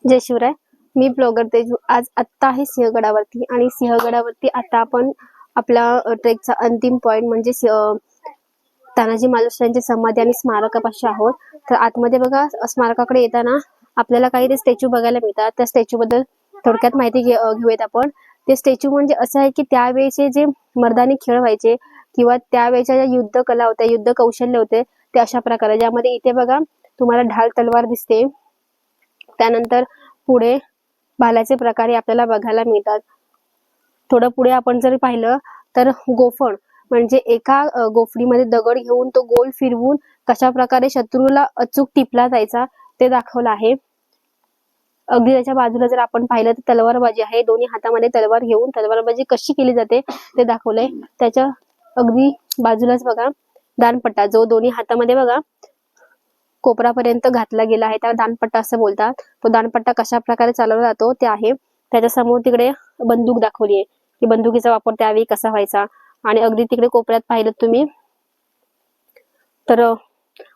जय शिवराय. मी blogger Teju. आज आत्ता आहे सिंहगडावरती आणि सिंहगडावरती आता आपण आपला ट्रेकचा अंतिम पॉइंट म्हणजे तानाजी मालुसऱ्यांची समाधी आणि स्मारकापाशी आहोत. तर आतमध्ये बघा, स्मारकाकडे येताना आपल्याला काही ते स्टॅच्यू बघायला मिळतात. त्या स्टॅच्यू बद्दल थोडक्यात माहिती घेऊयात आपण. ते स्टॅच्यू म्हणजे असं आहे की त्यावेळेचे जे मर्दानी खेळ व्हायचे किंवा त्यावेळेच्या ज्या युद्ध कला होत्या, युद्ध कौशल्य होते, ते अशा प्रकारे, ज्यामध्ये इथे बघा तुम्हाला ढाल तलवार दिसते. त्यानंतर पुढे भाल्याचे प्रकार आपल्याला बघायला मिळतात. थोडं पुढे आपण जर पाहिलं तर गोफण म्हणजे एका गोफडीमध्ये दगड घेऊन तो गोल फिरवून कशा प्रकारे शत्रूला अचूक टिपला जायचा ते दाखवलं आहे. अगदी त्याच्या बाजूला जर आपण पाहिलं तर तलवारबाजी आहे. दोन्ही हातामध्ये तलवार घेऊन तलवारबाजी कशी केली जाते ते दाखवलंय. त्याच्या अगदी बाजूलाच बघा दानपट्टा, जो दोन्ही हातामध्ये बघा कोपरापर्यंत घातला गेला आहे, त्याला दानपट्टा असं बोलतात. तो दानपट्टा कशा प्रकारे चालवला जातो ते आहे. त्याच्या समोर तिकडे बंदूक दाखवली आहे की बंदुकीचा वापर त्यावेळी कसा व्हायचा. आणि अगदी तिकडे कोपऱ्यात पाहिलं तुम्ही तर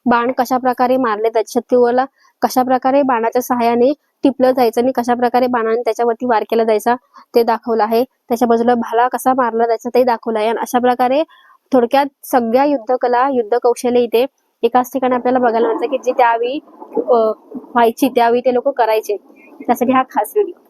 बाण कशा प्रकारे मारले जायचे, शत्रूला कशा प्रकारे बाणाच्या सहाय्याने टिपलं जायचं आणि कशा प्रकारे बाणाने त्याच्यावरती वार केला जायचा ते दाखवलं आहे. त्याच्या बाजूला भाला कसा मारला जायचा ते दाखवलं आहे. आणि अशा प्रकारे थोडक्यात सगळ्या युद्धकला, युद्ध कौशल्य इथे एकाच ठिकाणी आपल्याला बघायला मिळतं की जे त्यावेळी व्हायची, त्यावेळी ते लोक करायचे. त्यासाठी हा खास व्हिडिओ.